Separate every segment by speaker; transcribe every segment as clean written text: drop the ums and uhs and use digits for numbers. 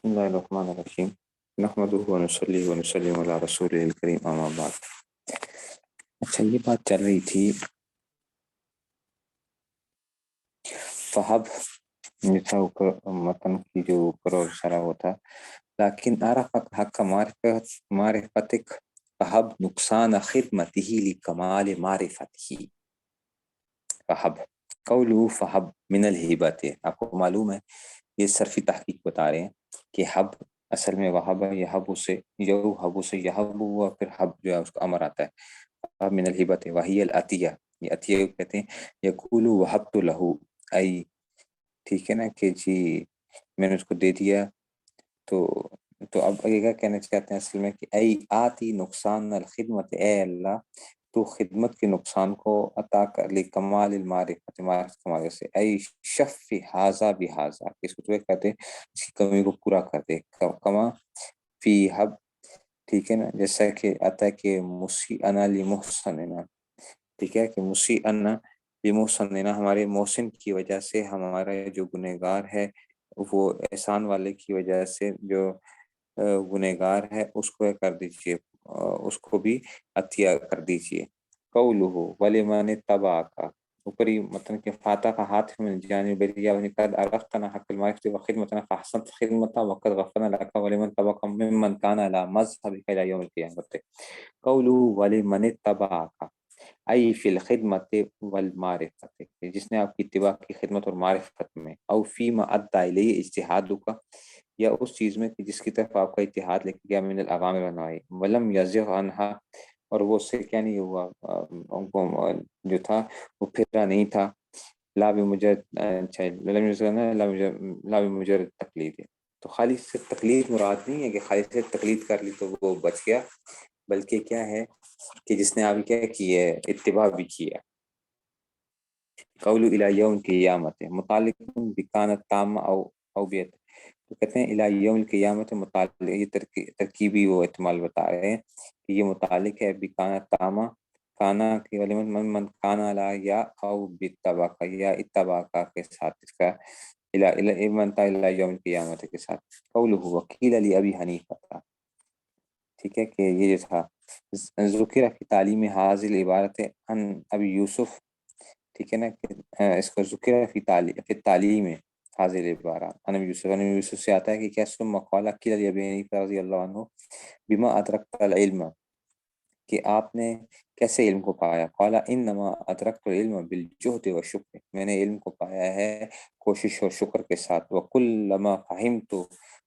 Speaker 1: بسم اللہ الرحمن الرحیم نحمدہ ونصلی ونسلم علی رسول الکریم اما بعد۔ اچھا، یہ بات چل رہی تھی فہب جیسا اوپر متن کی جو اوپر اور سرا ہوا تھا، لیکن عرف حق معرفتک فہب نقصان خدمتہ لکمال معرفتہ۔ فہب قولو فہب من الہبت، آپ کو معلوم ہے یہ صرفی تحقیق بتا رہے ہیں کہ حب اصل میں وہب ہے، یہب سے یوہب سے یہب ہوا، پھر حب جو ہے اس کا امر آتا ہے حب من الہبت وہی العطیہ، یہ عطیہ کہتے ہیں۔ یقول وہبت لہو ای، ٹھیک ہے نا کہ جی میں نے اس کو دے دیا، تو اب یہ کیا کہنا چاہتے ہیں اصل میں کہ ای آتی نقصان الخدمت، اے اللہ تو خدمت کے نقصان کو عطا کر لی کمال المعرفت، معرفت کمال سے، ای شف حاضہ بحاضہ، اس کو تو کہتے ہیں اس کی کمی کو پورا کر دے، کما فی حب، ٹھیک ہے نا، جیسا کہ آتا ہے کہ مسیئنا لمحسننا، ٹھیک ہے کہ مسیئنا لمحسننا، ہمارے محسن کی وجہ سے ہمارا جو گنہگار ہے وہ احسان والے کی وجہ سے جو گنہگار ہے اس کو کر دیجئے، اس کو بھی عطیہ کر دیجئے۔ قولہ ولمن اتبعک، اوپری مطلب کہ فاتح کا ہاتھ من جانب بریا قد عرفتنا حق المعرفت وخدمتنا فاحسنت خدمتا وقد غفرنا لك ولمن تبعك ممن كان على مذهبك الى يوم القيامة۔ قولہ ولمن اتبعک ای فی الخدمت والمعرفت، جس نے آپ کی اتباع کی خدمت اور معرفت میں، او فیما ادى الیہ اجتہادک، یا اس چیز میں کہ جس کی طرف آپ کا اتحاد لے کے گیا، من الاوامر والنواہی، ولم یزغ عنہا، اور وہ اس سے کیا نہیں ہوا، ان کو جو تھا وہ پھرا نہیں تھا، لا بمجرد تقلید، تو خالی سے تقلید مراد نہیں ہے کہ خالی سے تقلید کر لی تو وہ بچ گیا، بلکہ کیا ہے کہ جس نے آپ کیا کی ہے، اتباع بھی کیا۔ قول الی یوم القیامت متعلق بکانت تامہ او بیت، تو کہتے ہیں الی یوم القیامت متعلق، یہ ترکیبی وہ احتمال بتا رہے ہیں کہ یہ متعلق ہے بکانت تامہ، کانا کی ولمن من کانا لا یا او بتباقا یا اتباقا کے ساتھ، اس کا منتا الی یوم القیامت کے ساتھ۔ قولہ وکیل علی ابی حنیفہ، ٹھیک ہے کہ یہ جو تھا ذکر فی تعلیم حاضر عبارت ان ابی یوسف، ٹھیک ہے نا کہ اس کو ذکر فی تعلیم حاضر عبارت ان ابی یوسف سے آتا ہے کہ کیا ثم قال قیل لی ابی حنیفہ رضی اللہ عنہ بما ادرکت العلم، کہ آپ نے کیسے علم کو پایا، قال انما ادرکت العلم بالجہد والشکر، میں نے علم کو پایا ہے کوشش اور شکر کے ساتھ، وکلما فہمت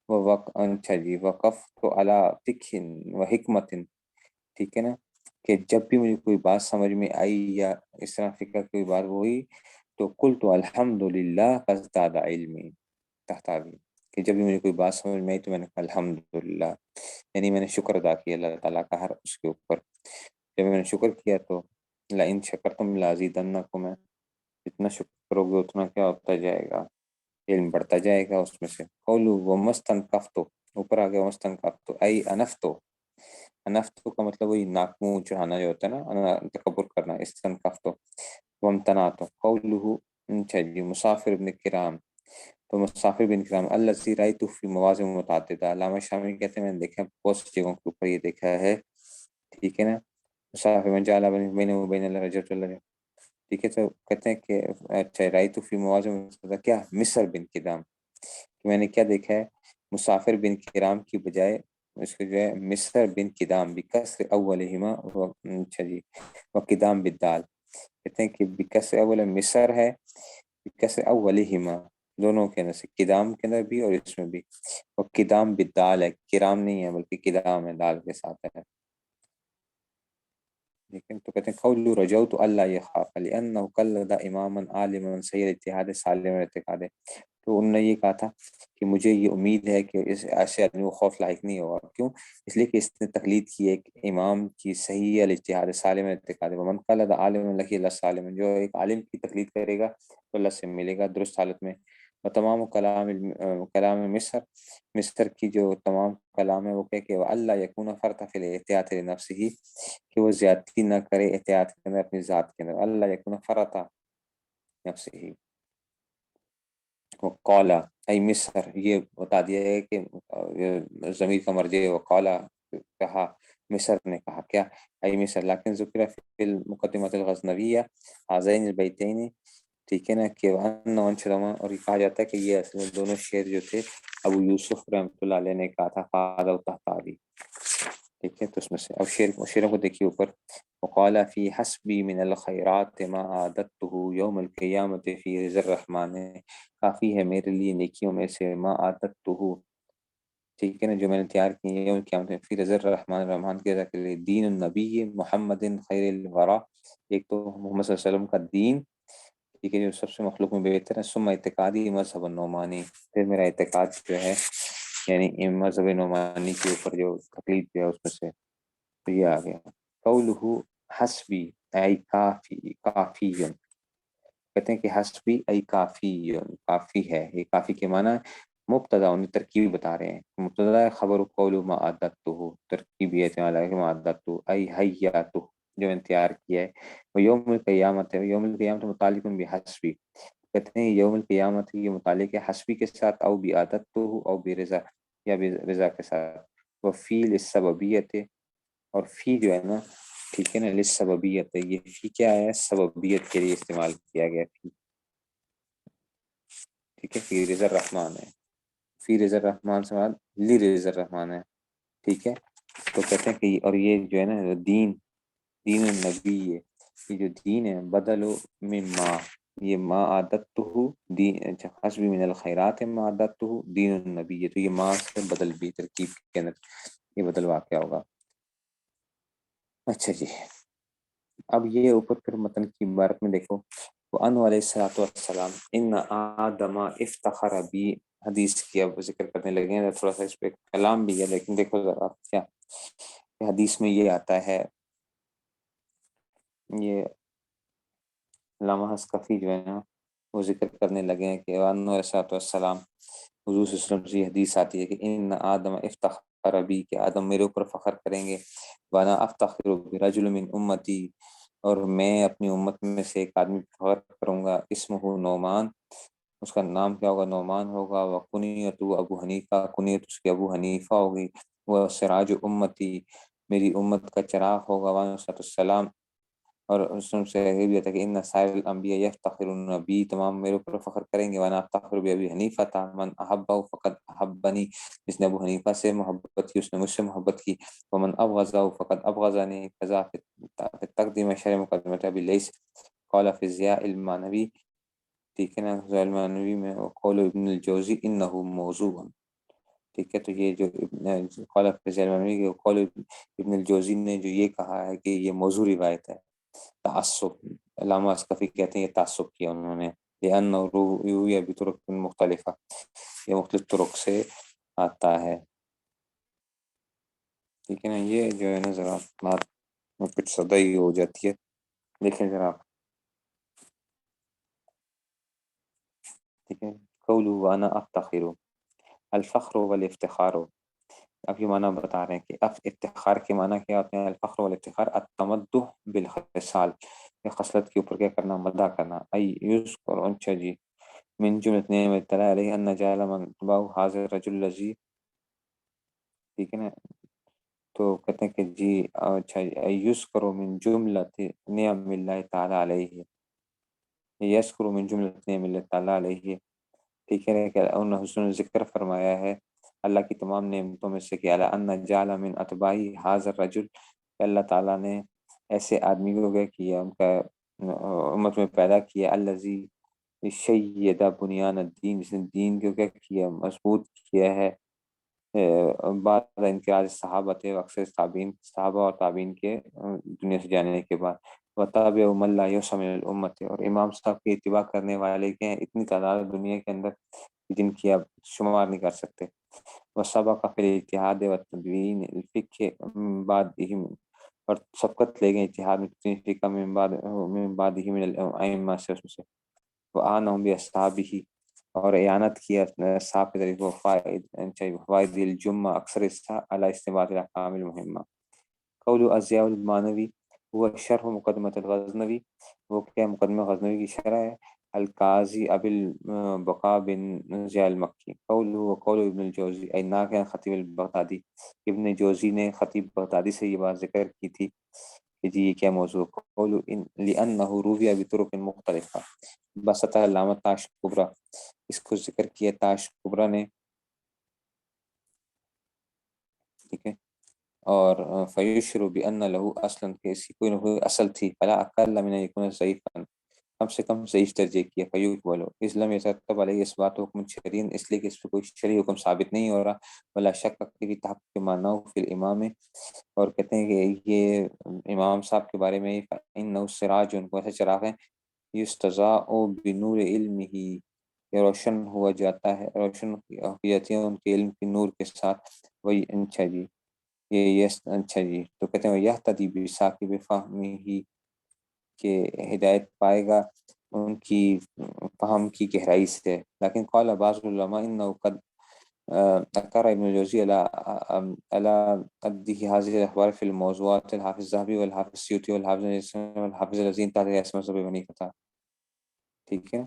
Speaker 1: وقفت علی فقہ وحکمت، ٹھیک ہے نا کہ جب بھی مجھے کوئی بات سمجھ میں آئی یا اس طرح فکر کوئی بات ہوئی تو قلت الحمدللہ فازداد علمی تحتاوی، کہ جب بھی مجھے کوئی بات سمجھ میں آئی تو میں نے کہا الحمدللہ، یعنی میں نے شکر ادا کیا اللہ تعالیٰ کا ہر اس کے اوپر، جب میں نے شکر کیا تو لئن شکرتم لازیدنکم، میں جتنا شکر کرو گے اتنا کیا ہوتا جائے گا، علم بڑھتا جائے گا اس میں سے۔ قولوا ومستنکفتو، اوپر آگے ومستنکفتو ای انفتو، انفتو کا مطلب وہی ناک منہ چڑھانا جو ہوتا ہے نا، تکبر کرنا، استنکفتو وامتنعتو۔ قولہ، اچھا جی، مسافر ابن کرام، تو مسافر بن کرام الذی رأیت فی مواضع متعددہ، علامہ شامی کہتے ہیں میں نے دیکھا بہت سی جگہوں کے اوپر یہ دیکھا ہے، ٹھیک ہے نا، مسافر من جعل بینہ وبین اللہ رجعۃ اللہ، ٹھیک ہے، تو کہتے ہیں کہ اچھا رأیت فی مواضع متعددہ، کیا مصر بن کدام، کہ میں نے کیا دیکھا ہے، مسافر بن کرام کی بجائے اس کو جو ہے مصر بن کدام بکسر اولہما، اچھا جی، وقدام بالدال، کہتے ہیں کہ بکسر اول مصر ہے، بکسر اولہما دونوں کے اندر سے، کدام کے اندر بھی اور اس میں بھی، اور کدام بالدال ہے، کرام نہیں ہے بلکہ کدام ہے، دال کے ساتھ ہے، لیکن تو کہتے ہیں قول رجوت اللہ یخاف لانہ قلد اماما عالما سید اجتہاد سالم اعتقاد، تو انہوں نے یہ کہا تھا کہ مجھے یہ امید ہے کہ اس ایسے آدمی کو خوف لاحق نہیں ہوگا، کیوں؟ اس لیے کہ اس نے تقلید کی ایک امام کی صحیح الاجتہاد سالم اعتقاد، ومن قلد عالما لقی اللہ سالم، جو ایک عالم کی تقلید کرے گا تو اللہ سے ملے گا درست حالت میں۔ اور تمام کلام مصر کی جو تمام کلام ہے وہ کہ اللہ یکون فرط فی الاحتیاط لنفسہ، کہ وہ زیادتی نہ کرے احتیاط کے اندر اپنی ذات کے اندر، اللہ یکون فرط نفسہ، وقالا ای مصر، یہ بتا دیا ہے کہ ضمیر کا مرجع وقالا کہا، مصر نے کہا کیا، ای مصر، لیکن ذکر فی المقدمۃ الغزنویہ ہذین البیتین، ٹھیک ہے نا، کہ انشرما، اور یہ کہا جاتا ہے کہ یہ اصل میں دونوں شعر جو تھے ابو یوسف رحمۃ اللہ علیہ نے کہا تھا، قاد و تحتاوی، ٹھیک ہے، تو اس میں سے اب شعروں کو دیکھیے اوپر، وقال فی حسبی من الخیرات ما عادته یوم القیامت فی رضا الرحمن، کافی ہے میرے لیے نیکیوں میں سے ما عادته، ٹھیک ہے نا، جو میں نے تیار کی ہے یوم قیامت میں، فی رضا الرحمن، الرحمن کے رضا کے لیے، دین النبی محمد خیر الورا، ایک تو محمد صلی اللہ علیہ وسلم کا دین، ٹھیک ہے، جو سب سے مخلوق میں بہتر ہے، ثم اعتقادی مذہب النعمانی، پھر میرا اعتقاد جو ہے یعنی مذہب نعمانی کے اوپر جو تقلید جو ہے اس میں سے، تو یہ آ گیا قولہ حسبی ای کافی، کافی، کہتے ہیں کہ حسبی ای کافی، کافی ہے، یہ کافی کے معنی ہے، مبتدا انہیں ترکیب بتا رہے ہیں، مبتدا ہے خبر قول ما عددتہ، ترکیب یہ استعمال ہے کہ ما عددتہ ای حیاتہ، جو میں نے تیار کیا ہے، وہ یوم القیامت ہے، یوم القیامت متعلق بحسبی، کہتے ہیں یوم القیامت یہ متعلق ہے حسبی کے ساتھ، او بعدتہ او برضا، یا برضا کے ساتھ، وہ فی للسببیت، اور فی جو ہے نا، ٹھیک ہے نا، للسببیت ہے، یہ فی کیا ہے، سببیت کے لیے استعمال کیا گیا فی، ٹھیک ہے، فی رضا الرحمن ہے، فی رضا الرحمن سے بعد لی رضا الرحمن ہے، ٹھیک ہے، تو کہتے ہیں کہ اور یہ جو ہے نا دین، دین النبی ہے، یہ جو دین ہے، بدل مما، یہ ما عادتہ دین، حسب من الخیرات ما عادتہ دین النبی ہے، تو یہ ما سے بدل بھی ترکیب کے اندر یہ بدل واقع ہوگا۔ اچھا جی، اب یہ اوپر پھر متن کی عبارت میں دیکھو، وَأَنُ علیہ الصلوۃ والسلام ان آدم افتخر بی، حدیث کی اب ذکر کرنے لگے ہیں، تھوڑا سا اس پہ کلام بھی ہے، لیکن دیکھو ذرا کیا حدیث میں یہ آتا ہے، یہ علامہ حسقفی جو ہے نا وہ ذکر کرنے لگے ہیں کہ وَأَنُ علیہ الصلوۃ والسلام، حضور صلی اللہ علیہ وسلم سے یہ حدیث آتی ہے کہ ان آدم افتخر بی، کہ آدم میرے اوپر فخر کریں گے، وانا افتخر برجل من امتی، اور میں اپنی امت میں سے ایک آدمی فخر کروں گا، اسمہ نعمان، اس کا نام کیا ہوگا، نعمان ہوگا، وکنیت ابو حنیفہ، کنیت اس کی ابو حنیفہ ہوگی، وہ سراج امتی، میری امت کا چراغ ہوگا، وعلیہ السلام، اور سن سے یہ بھی آتا ہے کہ ان سائر الانبیاء یفتخرون بی، تمام میرے اوپر فخر کریں گے، وانا افتخر بی حنیفہ تھا، من احبہ فقد احبنی، جس نے ابو حنیفہ سے محبت کی اس نے مجھ سے محبت کی، ومن ابغضہ فقد ابغضنی، قضا فی تقدیم شر مقدمۃ ابی لیس، قال فی ضیاء المانوی، ٹھیک ہے نا، ضیاء المانوی میں، قول ابن الجوزی انہ موضوع، ٹھیک ہے، تو یہ جو قال فی ضیاء المانوی کے قول ابن الجوزی نے جو یہ کہا ہے کہ یہ موضوع روایت ہے، تعصب، علامہ اسقفی کہتے ہیں یہ تعصب کیا انہوں نے، لأنہ روی بطرق مختلفہ، یہ مختلف طرق سے آتا ہے، ٹھیک ہے نا، یہ جو ہے نا ذرا بات میں کچھ صدائی ہو جاتی ہے، دیکھیں ذرا، ٹھیک ہے، قولوا وانا افتخر، الفخر والافتخار، اب یہ معنی بتا رہے ہیں کہ افتخار کے معنی کیا ہوتے ہیں، الفخر والافتخار التمدح بالخصال، یہ خصلت کے اوپر کیا کرنا، مدح کرنا، ای یذکر، اچھا جی، من جملۃ نعمت اطلع علیہ ان جعل من تبعه حاضر الرجل الذی، ٹھیک ہے نا، تو کہتے ہیں کہ جی اچھا، یذکر من جملۃ نعم اللہ تعالی علیہ، یذکر من جملۃ نعم اللہ تعالی علیہ، ٹھیک ہے کہ انہوں نے ذکر فرمایا ہے اللہ کی تمام نعمتوں میں سے کہ اعلیٰ ان جعل من اتباعی حاضر رجل، کہ اللہ تعالیٰ نے ایسے آدمی کو کیا کیا، ان کا امت میں پیدا کیا، الذی شید بنیان الدین، جس نے دین کو کیا کیا، مضبوط کیا ہے، بعد انقراض صحابہ تھے، اکثر تابعین، صحابہ اور تابعین کے دنیا سے جانے کے بعد، وتابع من لا یسع من الامت، اور امام صاحب کی اتباع کرنے والے کے ہیں اتنی تعداد دنیا کے اندر جن کی آپ شمار نہیں کر سکتے، وسبق فی الاجتہاد والتدوین الفقہ من بعدہم، اور سبقت لے گئے اتحاد میں فقہ من بعدہم من الائمہ سے، اس میں سے، وآنہم باصحابہ، اور اعانت کیا صاحب کے ذریعے فوائد الجمہ، اکثر حصہ علی استنباط الاحکام المہمہ، قول ازیاء المانوی، وہ شرح مقدمۃ الغزنوی، وہ کیا مقدمہ غزنوی کی شرح ہے، القاضی ابی البقاء بن ضیاء المکی قولہ وقول ابن الجوزی ای ناقل خطیب البغدادی، ابن جوزی نے خطیب بغدادی سے یہ بات ذکر کی تھی کہ جی یہ کیا موضوع قول لأنہ روی بطرق مختلفہ، بسطہ علامہ تاش کبرا، اس کو ذکر کیا تاش کبرا نے، ٹھیک ہے، اور فیشر بأن له اصلا، کہ اس کی کوئی نہ کوئی اصل تھی، فلا اقل من یکون ضعیفا، کم سے کم ضعیف درجے کی ہے، فیوق بولو اسلام یترتب علیہ اس بات حکم شرعین، اس لیے کہ اس پہ کوئی شرعی حکم ثابت نہیں ہو رہا، ولا شک فی تحقق ما نو فی الامام، اور کہتے ہیں کہ یہ امام صاحب کے بارے میں فإنه سراج، ان کو ایسا چراغ ہے، یستضاء بنور علمہ، یہ روشن ہوا جاتا ہے، روشن کی جاتی ہے ان کے علم کے نور کے ساتھ، وہی اچھا جی یہ یس اچھا جی، تو کہتے ہیں یہ تدی بساقب فہمی ہی، کہ ہدایت پائے گا ان کی فہم کی گہرائی سے، لیکن قال بعض العلماء انه قد اقر ابن الجوزی على قده هذه الاخبار في الموضوعات، الحافظ الذهبي والحافظ السيوطي والحافظ الذي انتهى اسمه سبب بنی فتح، ٹھیک ہے،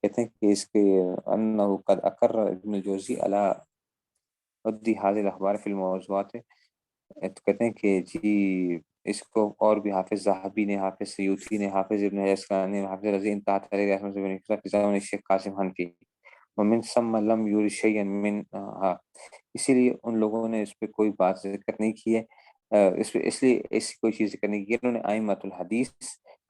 Speaker 1: کہتے ہیں کہ اس کے انه قد اقر ابن الجوزی على قد هذه الاخبار في الموضوعات، تو کہتے ہیں کہ جی اس کو اور بھی حافظ ذہبی نے، حافظ سیوطی نے، حافظ ابن عسقلانی نے، حافظ رضی انتہا علیہ رحمۃ اللہ فی زمن الشیخ قاسم حنفی، ومن ثم لم یور شیئا منها، اسی لیے ان لوگوں نے اس پہ کوئی بات ذکر نہیں کی ہے، اس پہ اس لیے ایسی کوئی چیز ذکر نہیں کی ہے، انہوں نے ائمۃ الحدیث،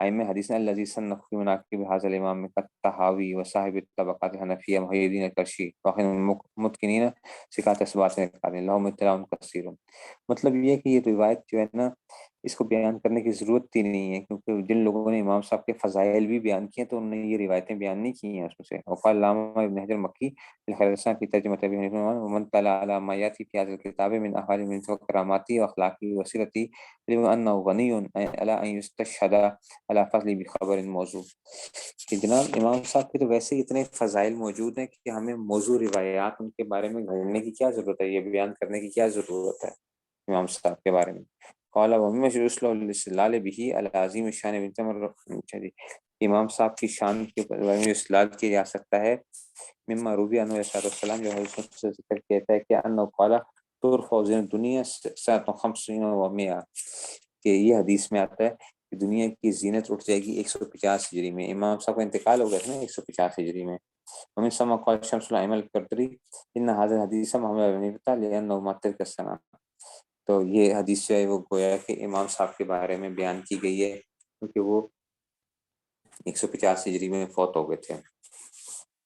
Speaker 1: ائمہ حدیث نے الذی صنف فی مناقب هذا الامام الطحاوی وصاحب الطبقات الحنفیہ محی الدین الکرشی واحد المتقنین ثقات اثبات قال لهم اطلاع کثیر، مطلب یہ ہے کہ یہ روایت جو ہے نا اس کو بیان کرنے کی ضرورت ہی نہیں ہے، کیونکہ جن لوگوں نے امام صاحب کے فضائل بھی بیان کیے تو انہوں نے یہ روایتیں بیان نہیں کی ہیں اس میں سے، وقال علامہ ابن حجر مکی الخرسان فی ترجمہ ابی حنیفہ ومن طلع على ما یاتی فی هذا الكتاب من احوال من کراماتی واخلاقی وسیرتی علم انه غنی علی ان یستشهد على فضل بخبر موضوع، کہ جناب امام صاحب کے تو ویسے ہی اتنے فضائل موجود ہیں کہ ہمیں موضوع روایات ان کے بارے میں گھڑنے کی کیا ضرورت ہے، یہ بیان کرنے کی کیا ضرورت ہے امام صاحب کے بارے میں، قال ومشهور اسلو الاستدلال به العظیم شان ابن تیمیہ، امام صاحب کی شان کے بارے میں استدلال کیا جا سکتا ہے مما روی عنہ علیہ السلام، جو حضرت سے ذکر کہتا ہے کہ انه قال ترفع زین دنیا 150 و 100، کہ یہ حدیث میں آتا ہے کہ دنیا کی زینت اٹھ جائے گی 150 ہجری میں، امام صاحب کا انتقال ہو گیا تھا نا 150 ہجری میں، ومن ثم قال شمس الائمہ القدری ان هذا الحديث محمد بن فتح لانه ماتر السنہ، تو یہ حدیث جو ہے وہ گویا کہ امام صاحب کے بارے میں بیان کی گئی ہے کیونکہ وہ 150 ہجری میں فوت ہو گئے تھے،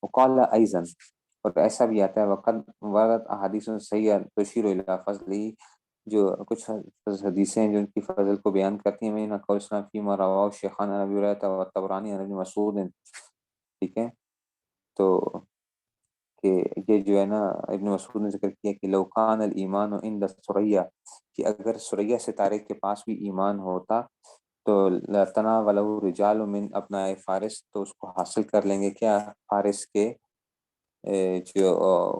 Speaker 1: وقال ایضا، اور ایسا بھی آتا ہے وقد ورد احادیث صحیحہ تشیر الی فضلی، جو کچھ حدیثیں ہیں جو ان کی فضل کو بیان کرتی ہیں، میں قول اسلام فیما رواہ شیخان ابی ہریرہ و طبرانی عن ابن مسعود، ٹھیک ہے، تو کہ یہ جو ہے نا ابن مسعود نے ذکر کیا کہ لو کان الایمان عند ثریا، کہ اگر ثریا ستارے کے پاس بھی ایمان ہوتا تو لتناولہ رجال من ابناء فارس، تو اس کو حاصل کر لیں گے کیا فارس کے جو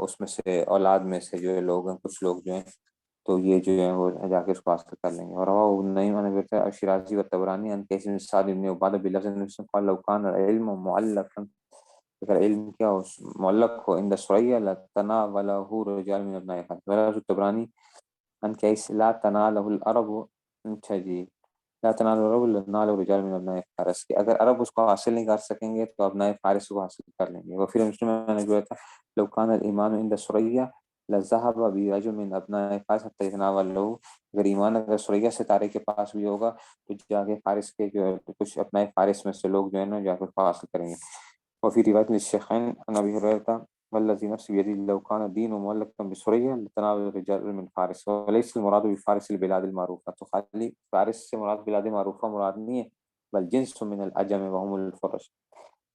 Speaker 1: اس میں سے اولاد میں سے جو لوگ ہیں، کچھ لوگ جو ہیں تو یہ جو ہے وہ جا کے اس کو حاصل کر لیں گے، اور رواہ نعیم عن الشرازی و طبرانی عن قیس بن سعد بن عبادہ بلفظ قال لو کان العلم معلقا، اگر علم کیا ہو معلق ہو عند ثریا لتناولہ رجال من ابناء فارس، وراء طبرانی ان قیس لا تنالہ العرب، اچھا جی لا تنال العرب لتنال رجال من ابناء فارس، کہ اگر عرب اس کو حاصل نہیں کر سکیں گے تو ابناء فارس کو حاصل کر لیں گے، وہ پھر مسلم نے جو تھا لو کان الایمان عند ثریا لذهب برجل من ابناء فارس حتى يتناولہ، اگر ایمان اگر ثریا ستارے کے پاس بھی ہوگا تو جا کے فارس کے جو کچھ ابناء فارس میں سے لوگ جو ہے نا جا کے حاصل کریں گے، وفي روایت للشیخین عن ابی ہریرہ والذی نفس بیدہ لو کان الدین معلقا بثریا لتناول الرجال من فارس، وليس المراد بفارس البلاد المعروفہ، تو خالی فارس سے مراد بلاد معروفہ مراد نہیں ہے، بل جنس من العجم وهم الفرس،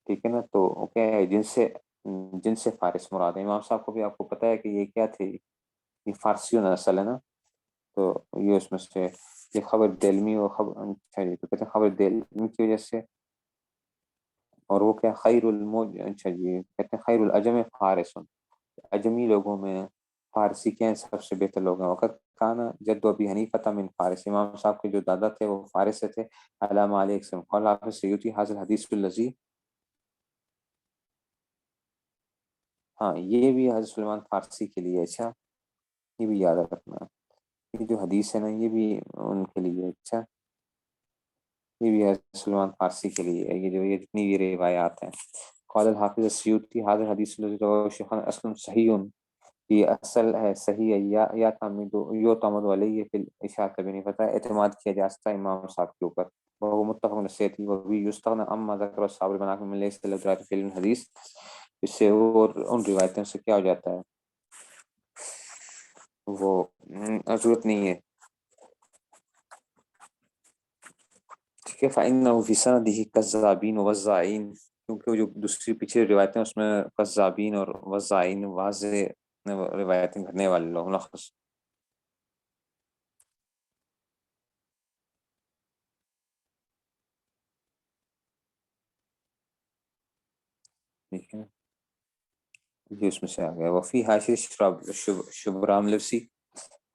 Speaker 1: ٹھیک ہے نا، تو کیا ہے جن سے فارس مراد ہے، امام صاحب کو بھی آپ کو پتہ ہے کہ یہ کیا تھے، یہ فارسی نسل ہے نا، تو یہ اس میں سے یہ خبر دلمی و خبر اچھا جی، تو کہتے ہیں خبر دلمی کی وجہ سے، اور وہ کیا خیر الموج، اچھا جی کہتے ہیں خیر العجم فارس، عجمی لوگوں میں فارسی کے ہیں سب سے بہتر لوگ ہیں، وقت کانا جد ابی حنیفہ من فارس، امام صاحب کے جو دادا تھے وہ فارس سے تھے، علامہ علیہ السلام قال حافظ سیوطی حاصل حدیث الذی ہاں یہ بھی حضرت سلیمان فارسی کے لیے، اچھا یہ بھی یاد رکھنا، یہ جو حدیث ہے نا یہ بھی ان کے لیے، اچھا یہ بھی حضرت سلیمان فارسی کے لیے ہے، یہ جو یہ جتنی بھی روایات ہیں۔ قال الحافظ السیوطی هذا الحدیث الذي رواه الشيخان اصل صحیح، یہ اصل ہے، صحیح ہے، یا تعمد یو تعمد علیہ فی الاشاعۃ بھی نہیں پتہ، اعتماد کیا جا سکتا ہے امام صاحب کے اوپر، وہ متفق نصیحتی وہ بھی یستغنى اما ذکر الصحابہ بنا من لیس الروایات فی الحدیث، اس سے وہ ان روایتوں سے کیا ہو جاتا ہے، وہ ضرورت نہیں ہے، ٹھیک ہے۔ فإنه فی سندہ کذابین ووزاعین، کیونکہ وہ جو دوسری پیچھے روایتیں اس میں کذابین اور وزاعین واضح روایتیں کرنے والے لوگ ملخص، ٹھیک ہے، یہ اس میں سے آ گیا۔ وفی حاشی شبرام لفسی،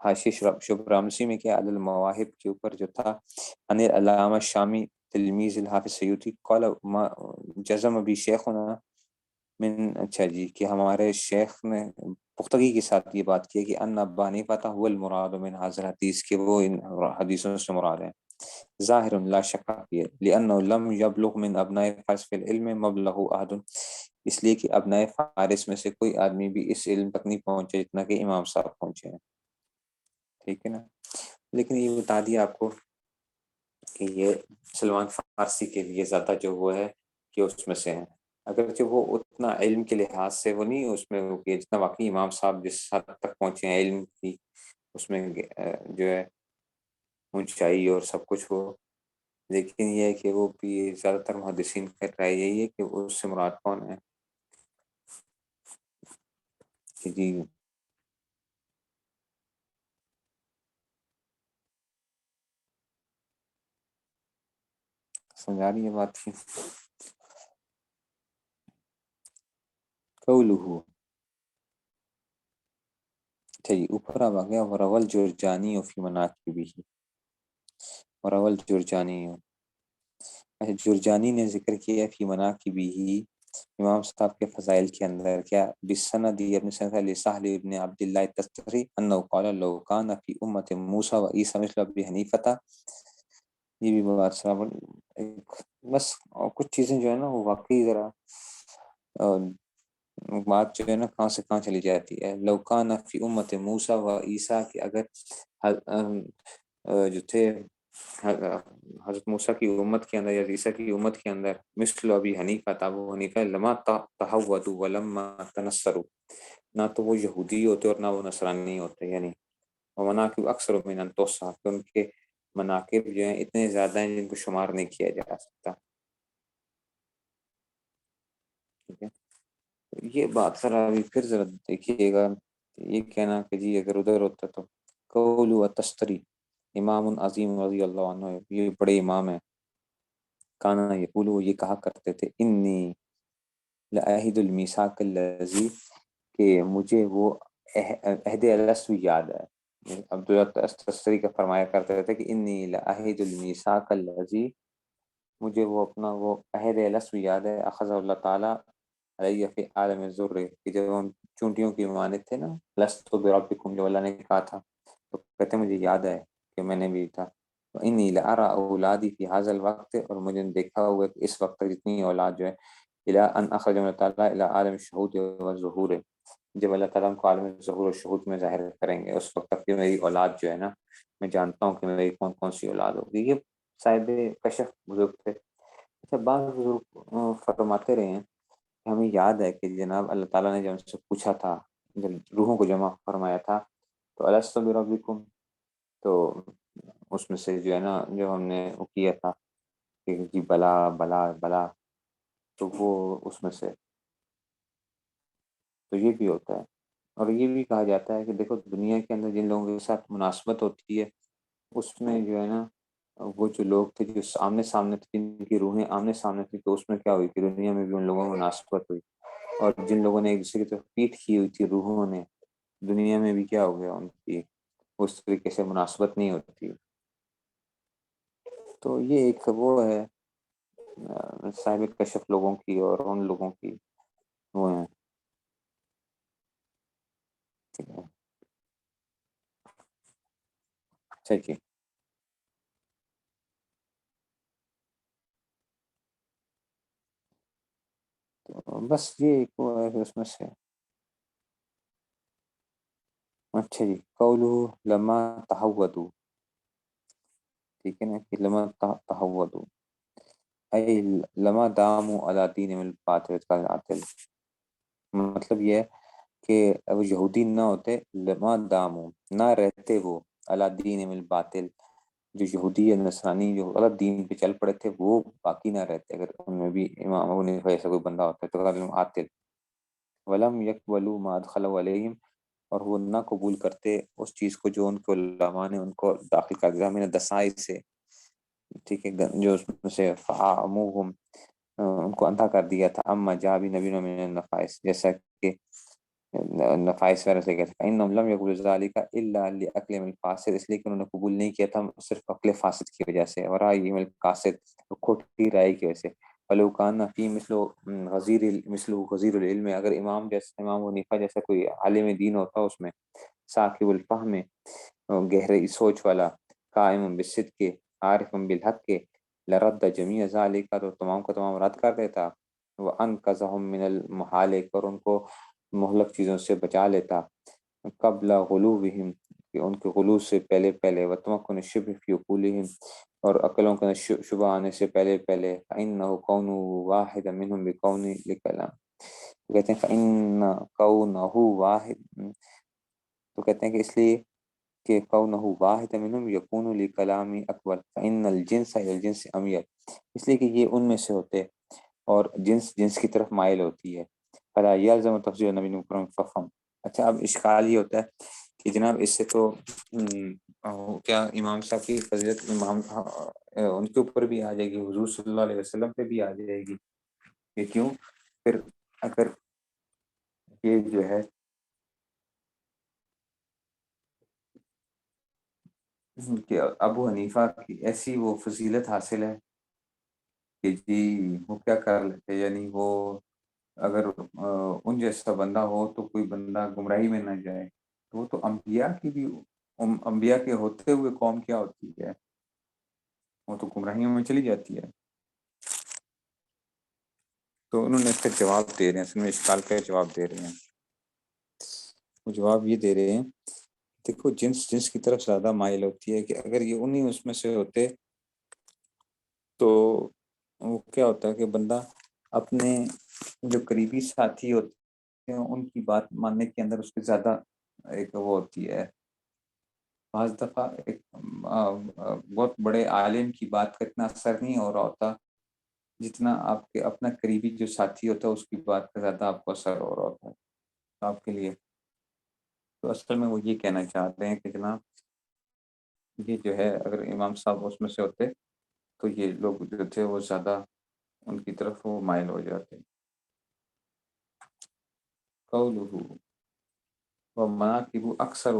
Speaker 1: حاشی شبرام لفسی میں کیا عدل المواہب کے اوپر جو تھا، ان علامہ شامی تلمیذ الحافظ سیوطی قال جزم بھی شیخنا من، اچھا جی کہ ہمارے شیخ نے پختگی کے ساتھ یہ بات کی ہے کہ ان ابا نہیں پتہ هو المراد من حاضر حدیث، کہ وہ ان حدیثوں سے مراد ہے، ظاہر لا شک فیہ لانه لم يبلغ من ابناء فارس في العلم مبلغ احد، اس لیے کہ ابناء فارس میں سے کوئی آدمی بھی اس علم تک نہیں پہنچے جتنا کہ امام صاحب پہنچے ہیں، ٹھیک ہے نا۔ لیکن یہ بتا دیا آپ کو کہ یہ سلمان فارسی کے لیے زیادہ جو وہ ہے کہ اس میں سے ہیں، اگرچہ وہ اتنا علم کے لحاظ سے وہ نہیں اس میں وہ کہ جتنا واقعی امام صاحب جس حد تک پہنچے ہیں علم کی، اس میں جو ہے اونچائی اور سب کچھ ہو، لیکن یہ ہے کہ وہ بھی زیادہ تر محدثین کا رائے یہی ہے کہ اس سے مراد کون ہے کہ جی سمجھا رہی ہے بات کی قولہ، اچھا جی اوپر آ گیا ورول جرجانی فی مناقبہ، ورول جرجانی، اچھا جرجانی نے ذکر کیا فی مناقبہ امام صاحب کے فضائل کے اندر، کیا بسند ابن سند لسہل ابن عبداللہ التستری انه قال لو كان فی امت موسیٰ و عیسیٰ مثل ابی حنیفہ، یہ بھی بات صاحب بس کچھ چیزیں جو ہے نا وہ واقعی ذرا بات جو ہے نا کہاں سے کہاں چلی جاتی ہے، لو کان فی امت موسیٰ و عیسیٰ کہ اگر جو تھے حضرت موسیٰ کی امت کے اندر یا عیسیٰ کی امت کے اندر مثل ابی حنیفہ تھا، ابو حنیفہ لما تحودوا ولما تنصروا، نہ تو وہ یہودی ہوتے اور نہ وہ نصرانی ہوتے، یعنی ومناقب اکثر من ان توصف، کہ ان کے مناقب جو ہیں اتنے زیادہ ہیں جن کو شمار نہیں کیا جا سکتا، ٹھیک ہے۔ یہ بات ذرا ابھی پھر ذرا دیکھیے گا، یہ کہنا کہ جی اگر ادھر ہوتا تو قول و تستری امام عظیم رضی اللہ عنہ، یہ بڑے امام ہیں، کانا یقول وہ یہ کہا کرتے تھے انی لعہد المیثاق الذی، کہ مجھے وہ عہد الرسو یاد ہے، عبداللہ تستری کا فرمایا کرتے تھے کہ انی لعہد المیثاق الذی، مجھے وہ اپنا وہ عہد الرسو یاد ہے، اخذ اللہ تعالیٰ علیہ فی عالم الذر، کہ جب ہم چونٹیوں کی مانت تھے نا لست بربکم، جو اللہ نے کہا تھا، تو کہتے مجھے یاد ہے کہ میں نے بھی تھا، انی لارى اولادی فی هذا الوقت، اور مجھے دیکھا ہوا کہ اس وقت تک جتنی اولاد جو ہے الى ان اخرج اللہ تعالیٰ الى عالم الشہود والظہور، جب اللہ تعالیٰ کو عالم ظہور و شہود میں ظاہر کریں گے، اس وقت تک کہ میری اولاد جو ہے نا میں جانتا ہوں کہ میری کون کون سی اولاد ہوگی، یہ صاحب کشف بزرگ تھے۔ اچھا بعض بزرگ فرماتے رہے ہیں کہ ہمیں یاد ہے کہ جناب اللہ تعالیٰ نے جب ان سے پوچھا تھا، جب روحوں کو جمع فرمایا تھا تو الست بربکم، تو اس میں سے جو ہے نا جو ہم نے وہ کیا تھا کہ جی بلا بلا بلا، تو وہ اس میں سے تو یہ بھی ہوتا ہے، اور یہ بھی کہا جاتا ہے کہ دیکھو دنیا کے اندر جن لوگوں کے ساتھ مناسبت ہوتی ہے اس میں جو ہے نا وہ جو لوگ تھے جو آمنے سامنے تھے، جن کی روحیں آمنے سامنے تھی، تو اس میں کیا ہوئی کہ دنیا میں بھی ان لوگوں میں مناسبت ہوئی، اور جن لوگوں نے ایک دوسرے کی طرف پیٹھ کی ہوئی تھی روحوں نے، دنیا میں بھی کیا ہو گیا ان کی اس طریقے سے مناسبت نہیں ہوتی، تو یہ ایک وہ ہے صاحب کشف لوگوں کی اور ان لوگوں کی وہ ہیں۔ اچھا جی. تو بس یہ ایک وہ ہے کہ اس میں سے. اچھا جی. قولہ لما تحودوا. ٹھیک ہے نا کہ لما تحودوا اے لما داموا علی دین الباطل. مطلب یہ ہے کہ اب یہودی نہ ہوتے، لما داموا نہ رہتے وہ علی دین الباطل، جو یہودی یا نصرانی جو غلط دین پہ چل پڑے تھے وہ باقی نہ رہتے، اگر ان میں بھی امام ابو حنیفہ ایسا کوئی بندہ ہوتا ہے تو غیر عاطل. ولم یقبلوا ما ادخلوا علیہم، اور وہ نہ قبول کرتے اس چیز کو جو ان کو علماء نے ان کو داخل کر دیا من دسائی سے. ٹھیک ہے، جو اس میں سے فعاموہم ان کو اندھا کر دیا تھا. اما جا بھی نبی من النفائس، جیسا کہ نفائس وغیرہ سے کہتے ہیں انہم لم یقبلوا ذلک الا لاکلہم الفاسد، اس لیے کہ انہوں نے قبول نہیں کیا تھا صرف عقل فاسد کی وجہ سے، اور رائیہم القاصد، کھوٹی رائے کی وجہ سے. ولو کان فی مثل غزیر العلم، اگر امام جیسے امام حنیفہ جیسا کوئی عالم دین ہوتا اس میں ثاقب الفہم، گہرے سوچ والا، قائم بالصدق، عارف بالحق کے، لرد جمیع ذالک، تو تمام کا تمام رد کر دیتا. وانقذہم من المحال، اور ان کو مہلک چیزوں سے بچا لیتا. قبل غلوبہم، کہ ان کے غلو سے پہلے پہلے، وتمکن الشبہ فی عقولہم، اور عقلوں کا شبہ آنے سے پہلے پہلے. فإنہ کون واحد منہم بکون لکلام، تو کہتے ہیں فإن کونہ واحد، تو کہتے ہیں کہ اس لیے کہ کونہ واحد منہم یکون لکلام اکبر فإن الجنس إلی الجنس امیل، اس لیے کہ یہ ان میں سے ہوتے اور جنس جنس کی طرف مائل ہوتی ہے. فلا یلزم تفضیل نبی مکرم ففہم. اچھا اب اشکال یہ ہوتا ہے کہ جناب اس سے تو کیا امام صاحب کی فضیلت امام ان کے اوپر بھی آ جائے گی، حضور صلی اللہ علیہ وسلم پہ بھی آ جائے گی. یہ کیوں؟ پھر اگر یہ جو ہے کہ ابو حنیفہ کی ایسی وہ فضیلت حاصل ہے کہ جی وہ کیا کر لیتے، یعنی وہ اگر ان جیسا بندہ ہو تو کوئی بندہ گمراہی میں نہ جائے، تو وہ تو انبیاء کی بھی، انبیاء کے ہوتے ہوئے قوم کیا ہوتی ہے، وہ تو گمراہیوں میں چلی جاتی ہے. تو انہوں نے اس کا جواب دے رہے ہیں، اس میں اشکال کا جواب دے رہے ہیں. وہ جواب یہ دے رہے ہیں، دیکھو جنس جنس کی طرف زیادہ مائل ہوتی ہے، کہ اگر یہ انہی اس میں سے ہوتے تو وہ کیا ہوتا ہے کہ بندہ اپنے جو قریبی ساتھی ہوتے ہیں ان کی بات ماننے کے اندر اس کے زیادہ ایک وہ ہوتی ہے. بعض دفعہ ایک بہت بڑے عالم کی بات کا اتنا اثر نہیں ہو رہا ہوتا جتنا آپ کے اپنا قریبی جو ساتھی ہوتا ہے اس کی بات کا زیادہ آپ کو اثر ہو رہا ہوتا ہے آپ کے لیے. تو اصل میں وہ یہ کہنا چاہتے ہیں کہ جناب یہ جو ہے اگر امام صاحب اس میں سے ہوتے تو یہ لوگ جو تھے وہ زیادہ ان کی طرف وہ مائل ہو جاتے. قولہ ومناقب اکثر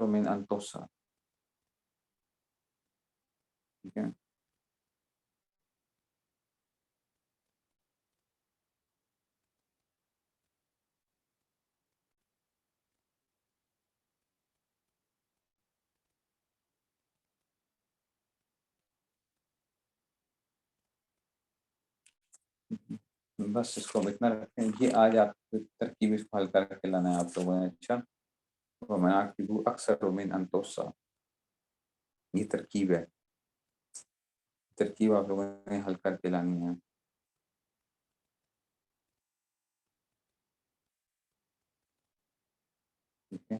Speaker 1: من ان تحصى، ٹھیک ہے. بس اس کو اتنا رکھتے ہیں، یہ آج آپ ترکیب اس کو حل کر کے لانا ہے آپ لوگوں نے. اچھا ومناقب اکثر من ان تحصى، یہ ترکیب ہے، ترکیب آپ لوگوں نے حل کر کے لانی ہے. ٹھیک ہے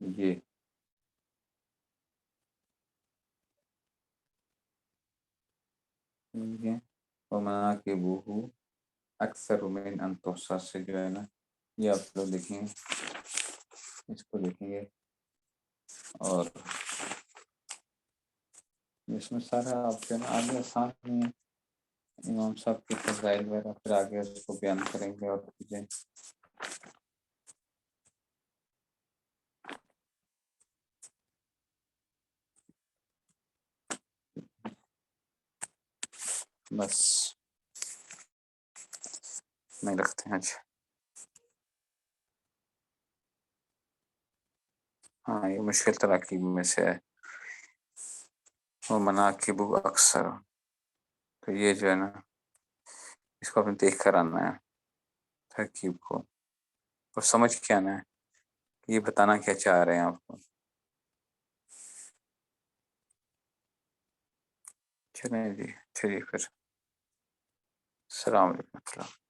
Speaker 1: یہ ٹھیک ہے. ومناقبہ اکثر من ان تحصى سے جو ہے نا یہ آپ لوگ دیکھیں گے، اس کو دیکھیں گے اور اس میں سارا آپ جو ہے نا آگے آسان نہیں ہے. امام صاحب کے فضائل وغیرہ پھر آگے اس کو بیان کریں گے اور چیزیں. بس نہیں رکھتے ہیں. ہاں یہ مشکل تراکیب میں سے ہے، وہ مناقب اکثر، تو یہ جو ہے نا اس کو اپنے دیکھ کر آنا ہے ترکیب کو، اور سمجھ کے آنا ہے کہ یہ بتانا کیا چاہ رہے ہیں آپ کو۔ چلیں جی، چلیے پھر، السلام علیکم۔